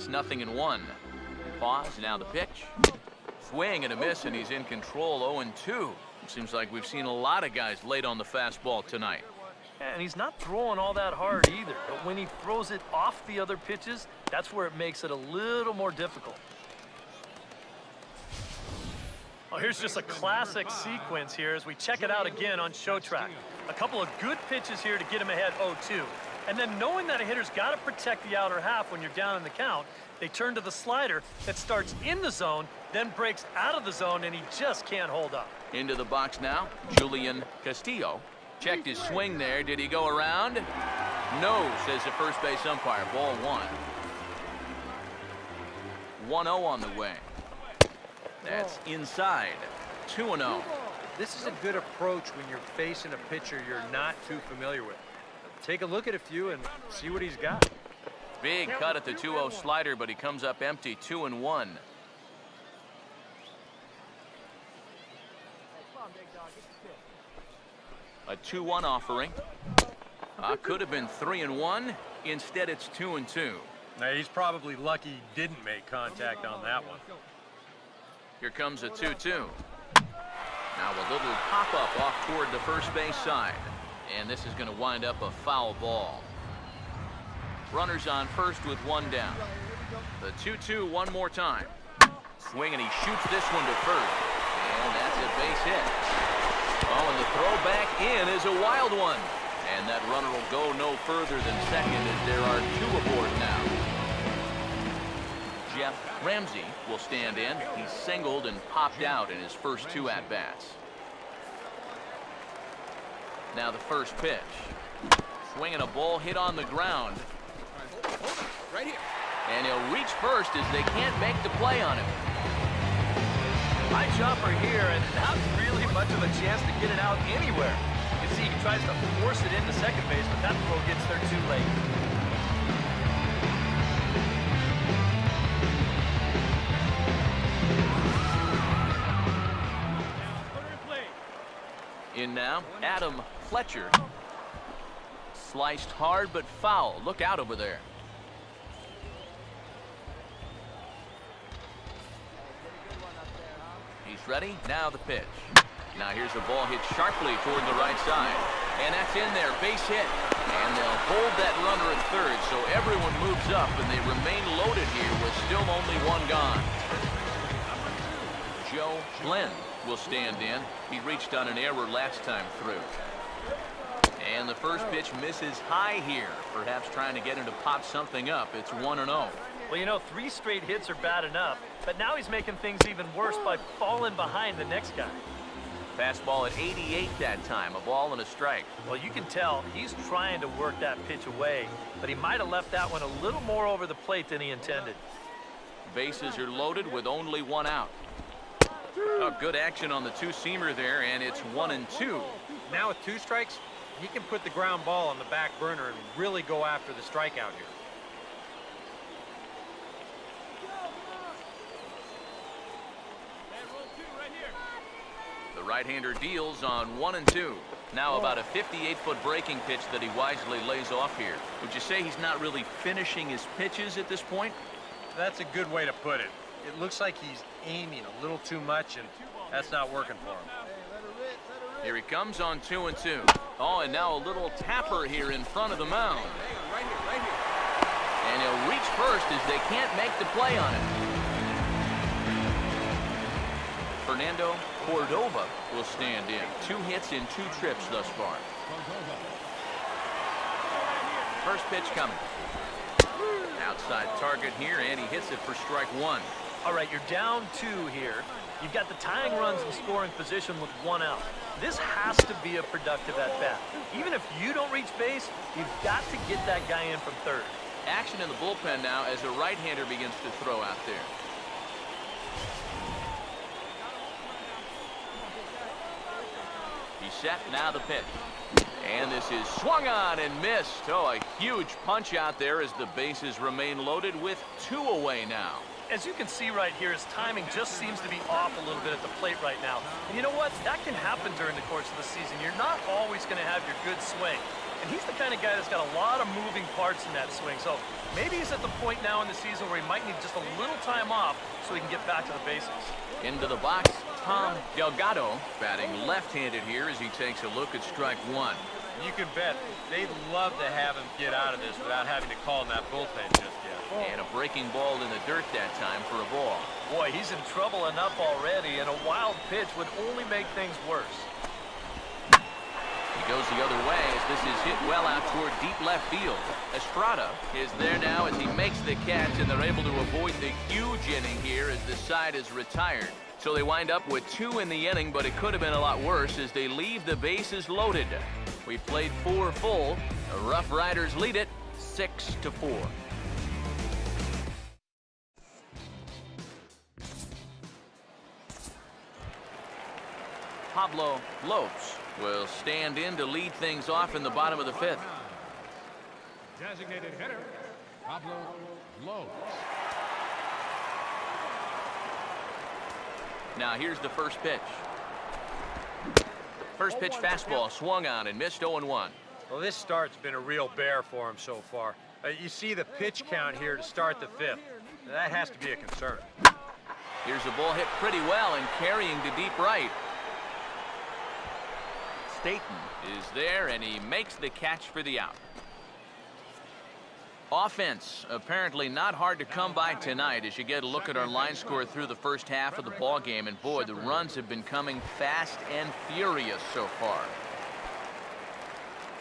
It's 0-1. Pause, now the pitch. Swing and a miss, and he's in control. 0-2. Seems like we've seen a lot of guys late on the fastball tonight. And he's not throwing all that hard either. But when he throws it off the other pitches, that's where it makes it a little more difficult. Oh, here's just a classic sequence here as we check it out again on Show Track. A couple of good pitches here to get him ahead 0-2. And then knowing that a hitter's got to protect the outer half when you're down in the count, they turn to the slider that starts in the zone, then breaks out of the zone, and he just can't hold up. Into the box now, Julian Castillo. Checked his swing there. Did he go around? No, says the first base umpire. Ball 1. 1-0 on the way. That's inside. 2-0. This is a good approach when you're facing a pitcher you're not too familiar with. Take a look at a few and see what he's got. Big cut at the 2-0 slider, but he comes up empty. 2-1. A 2-1 offering. Could have been 3-1. Instead, it's 2-2. Now, he's probably lucky he didn't make contact on that one. Here comes a 2-2. Now a little pop-up off toward the first base side. And this is going to wind up a foul ball. Runners on first with one down. The 2-2 one more time. Swing, and he shoots this one to first. And that's a base hit. Oh, and the throw back in is a wild one. And that runner will go no further than second as there are 2 aboard now. Jeff Ramsey will stand in. He singled and popped out in his first 2 at-bats. Now the first pitch. Swinging a ball hit on the ground. Right here. And he'll reach first as they can't make the play on him. High chopper here, and not really much of a chance to get it out anywhere. You can see he tries to force it into second base, but that throw gets there too late. In now, Adam Fletcher. Sliced hard but foul. Look out over there. He's ready. Now the pitch. Now here's a ball hit sharply toward the right side. And that's in there. Base hit. And they'll hold that runner at third, so everyone moves up, and they remain loaded here with still only one gone. Joe Glenn will stand in. He reached on an error last time through. And the first pitch misses high here, perhaps trying to get him to pop something up. It's 1-0. Well, you know, 3 straight hits are bad enough, but now he's making things even worse by falling behind the next guy. Fastball at 88 that time, a ball and a strike. Well, you can tell he's trying to work that pitch away, but he might have left that one a little more over the plate than he intended. Bases are loaded with only 1 out. Oh, good action on the 2-seamer there, and it's 1-2. Now with 2 strikes, he can put the ground ball on the back burner and really go after the strikeout here. The right-hander deals on 1-2. Now about a 58-foot breaking pitch that he wisely lays off here. Would you say he's not really finishing his pitches at this point? That's a good way to put it. It looks like he's aiming a little too much, and that's not working for him. Here he comes on 2-2. Oh, and now a little tapper here in front of the mound. Right here. And he'll reach first as they can't make the play on it. Fernando Cordova will stand in. 2 hits in 2 trips thus far. First pitch coming. Outside target here, and he hits it for strike 1. All right, you're down 2 here. You've got the tying runs in scoring position with 1 out. This has to be a productive at-bat. Even if you don't reach base, you've got to get that guy in from third. Action in the bullpen now as a right-hander begins to throw out there. He's set, now the pitch. And this is swung on and missed. Oh, a huge punch out there as the bases remain loaded with 2 away now. As you can see right here, his timing just seems to be off a little bit at the plate right now. And you know what? That can happen during the course of the season. You're not always going to have your good swing. and he's the kind of guy that's got a lot of moving parts in that swing. So maybe he's at the point now in the season where he might need just a little time off so he can get back to the basics. Into the box, Tom Delgado, batting left-handed here as he takes a look at strike one. You can bet they'd love to have him get out of this without having to call in that bullpen just yet. And a breaking ball in the dirt that time for a ball. Boy, he's in trouble enough already, and a wild pitch would only make things worse. He goes the other way as this is hit well out toward deep left field. Estrada is there now as he makes the catch, and they're able to avoid the huge inning here as the side is retired. So they wind up with 2 in the inning, but it could have been a lot worse as they leave the bases loaded. We've played 4 full. The Rough Riders lead it 6-4. Pablo Lopes will stand in to lead things off in the bottom of the 5th. Designated hitter, Pablo Lopes. Now here's the first pitch. First pitch fastball swung on and missed 0-1. Well, this start's been a real bear for him so far. You see the pitch count here to start the 5th. That has to be a concern. Here's a ball hit pretty well and carrying to deep right. Staton is there and he makes the catch for the out. Offense apparently not hard to come by tonight as you get a look at our line score through the first half of the ball game, and boy, the runs have been coming fast and furious so far.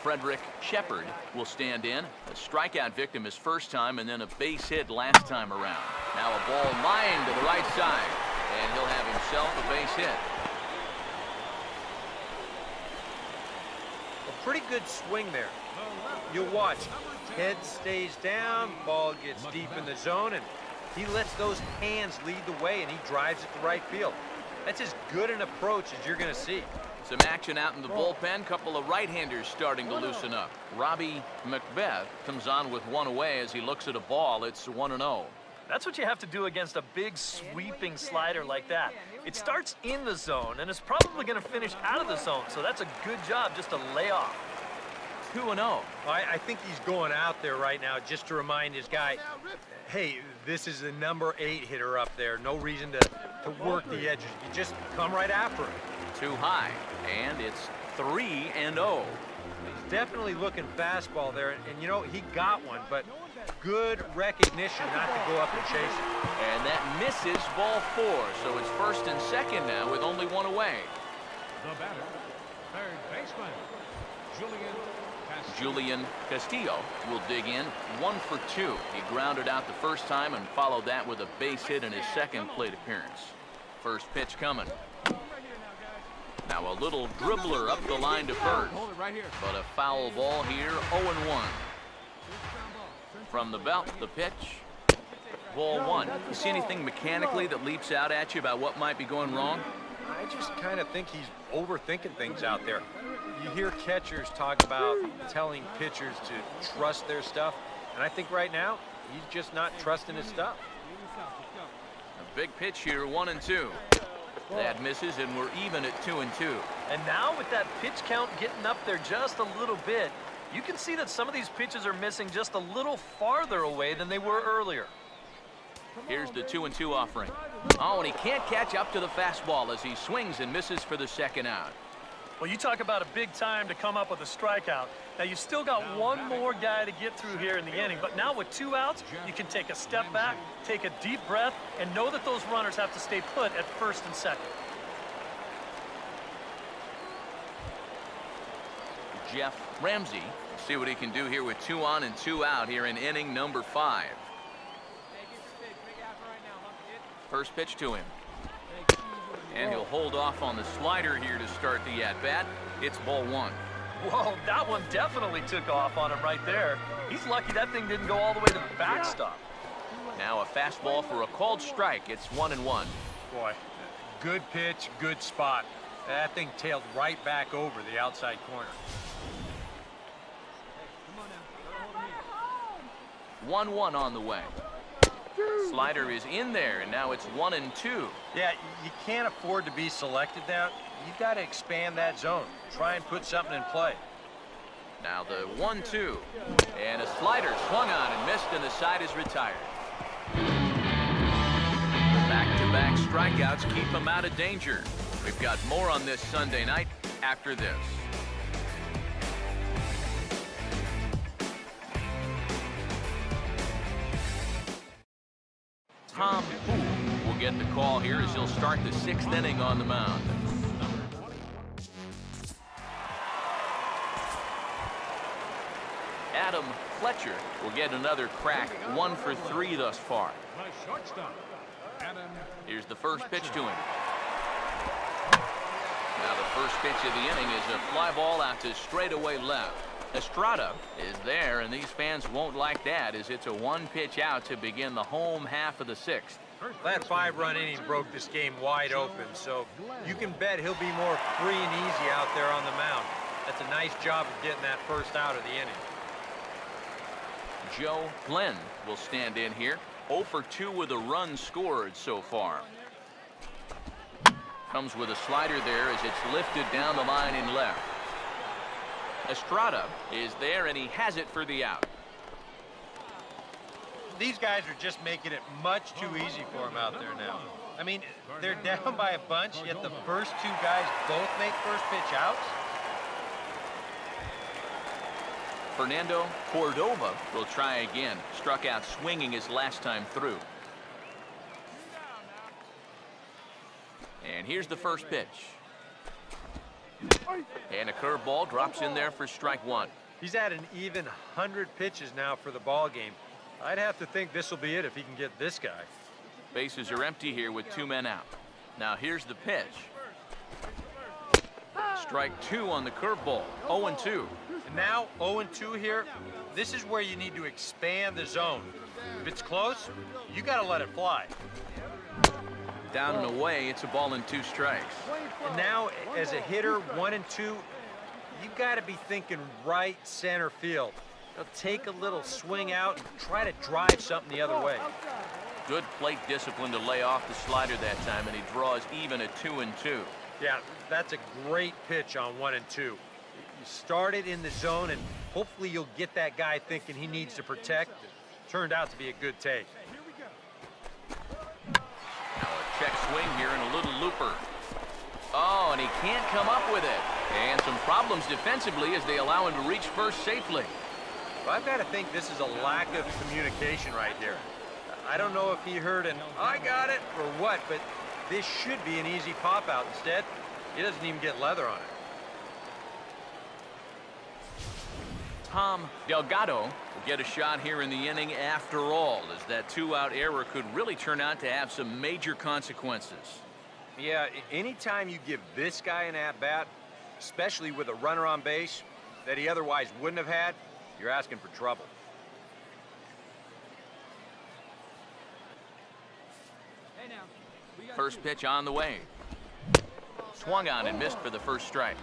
Frederick Shepard will stand in, a strikeout victim his first time and then a base hit last time around. Now a ball lined to the right side and he'll have himself a base hit. A pretty good swing there. You'll watch. Head stays down, ball gets deep in the zone, and he lets those hands lead the way, and he drives it to right field. That's as good an approach as you're going to see. Some action out in the bullpen. Couple of right-handers starting to loosen up. Robbie Macbeth comes on with 1 away as he looks at a ball. It's 1-0. That's what you have to do against a big sweeping slider like that. It starts in the zone, and it's probably going to finish out of the zone, so that's a good job just to lay off. 2-0. I think he's going out there right now just to remind his guy, hey, this is the number 8 hitter up there. No reason to work the edges. You just come right after him. Too high, and it's 3-0. He's definitely looking fastball there, and you know, he got one, but good recognition not to go up and chase it. And that misses ball 4, so it's first and second now with only 1 away. The batter, third baseman, Julian Castillo will dig in 1 for 2. He grounded out the first time and followed that with a base hit in his second plate appearance. First pitch coming. Now a little dribbler up the line to first, but a foul ball here, 0-1. From the belt, the pitch, ball 1. You see anything mechanically that leaps out at you about what might be going wrong? I just kind of think he's overthinking things out there. You hear catchers talk about telling pitchers to trust their stuff, and I think right now he's just not trusting his stuff. A big pitch here, 1-2. That misses, and we're even at 2-2. And now with that pitch count getting up there just a little bit, you can see that some of these pitches are missing just a little farther away than they were earlier. Here's the 2-2 offering. Oh, and he can't catch up to the fastball as he swings and misses for the second out. Well, you talk about a big time to come up with a strikeout. Now, you still got one more guy to get through here in the inning, but now with 2 outs, you can take a step back, take a deep breath, and know that those runners have to stay put at first and second. Jeff Ramsey, see what he can do here with 2 on and 2 out here in inning number 5. First pitch to him. And he'll hold off on the slider here to start the at-bat. It's ball 1. Whoa, that one definitely took off on him right there. He's lucky that thing didn't go all the way to the backstop. Now a fastball for a called strike. It's 1-1. Boy, good pitch, good spot. That thing tailed right back over the outside corner. 1-1 on the way. Slider is in there, and now it's 1-2. Yeah, you can't afford to be selected now. You've got to expand that zone. Try and put something in play. Now the 1-2. And a slider swung on and missed, and the side is retired. Back-to-back strikeouts keep him out of danger. We've got more on this Sunday night after this. Tom Poole will get the call here as he'll start the 6th inning on the mound. Adam Fletcher will get another crack, 1 for 3 thus far. The shortstop, Adam. Here's the first pitch to him. Now the first pitch of the inning is a fly ball out to straightaway left. Estrada is there, and these fans won't like that as it's a 1-pitch out to begin the home half of the 6th. That 5-run inning broke this game wide open, so you can bet he'll be more free and easy out there on the mound. That's a nice job of getting that first out of the inning. Joe Glenn will stand in here. 0 for 2 with a run scored so far. Comes with a slider there as it's lifted down the line in left. Estrada is there, and he has it for the out. These guys are just making it much too easy for him out there now. I mean, they're down by a bunch, yet the first 2 guys both make first pitch outs. Fernando Cordova will try again. Struck out swinging his last time through. And here's the first pitch. And a curveball drops in there for strike 1. He's at an even 100 pitches now for the ball game. I'd have to think this will be it if he can get this guy. Bases are empty here with 2 men out. Now here's the pitch. Strike 2 on the curveball. 0-2. And now 0-2 here. This is where you need to expand the zone. If it's close, you got to let it fly. Down and away, it's a ball and 2 strikes. And now, as a hitter, 1 and 2, you got to be thinking right center field. Now, take a little swing out and try to drive something the other way. Good plate discipline to lay off the slider that time, and he draws even at 2-2. Yeah, that's a great pitch on 1 and 2. You start it in the zone, and hopefully you'll get that guy thinking he needs to protect. It turned out to be a good take. Now a check swing here and a little looper. Oh, and he can't come up with it. And some problems defensively as they allow him to reach first safely. Well, I've got to think this is a lack of communication right here. I don't know if he heard an "I got it" or what, but this should be an easy pop out. Instead, he doesn't even get leather on it. Tom Delgado will get a shot here in the inning after all, as that 2-out error could really turn out to have some major consequences. Yeah, anytime you give this guy an at-bat, especially with a runner on base that he otherwise wouldn't have had, you're asking for trouble. First pitch on the way. Swung on and missed for the first strike.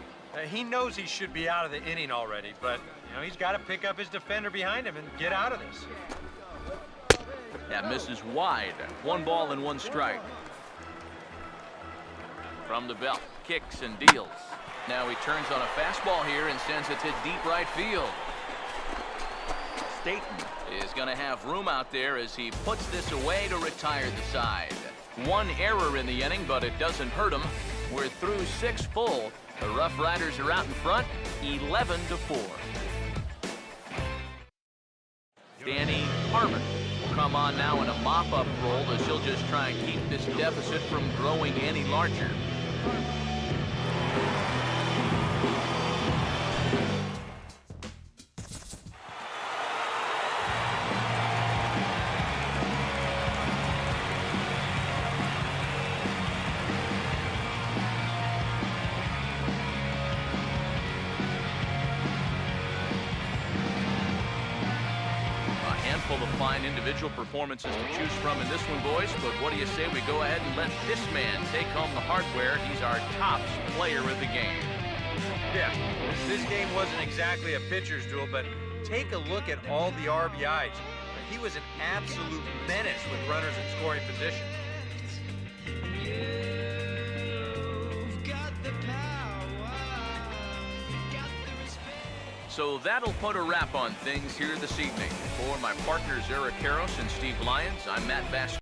He knows he should be out of the inning already, but he's got to pick up his defender behind him and get out of this. That misses wide. 1 ball and 1 strike. From the belt, kicks and deals. Now he turns on a fastball here and sends it to deep right field. Staten is going to have room out there as he puts this away to retire the side. 1 error in the inning, but it doesn't hurt him. We're through 6 full. The Rough Riders are out in front, 11-4. Danny Harmon will come on now in a mop-up role as he'll just try and keep this deficit from growing any larger. Fine individual performances to choose from in this one, boys, but what do you say we go ahead and let this man take home the hardware? He's our top player of the game. Yeah, this game wasn't exactly a pitcher's duel, but take a look at all the RBIs. He was an absolute menace with runners in scoring position. So that'll put a wrap on things here this evening. For my partners Eric Karros and Steve Lyons, I'm Matt Bass.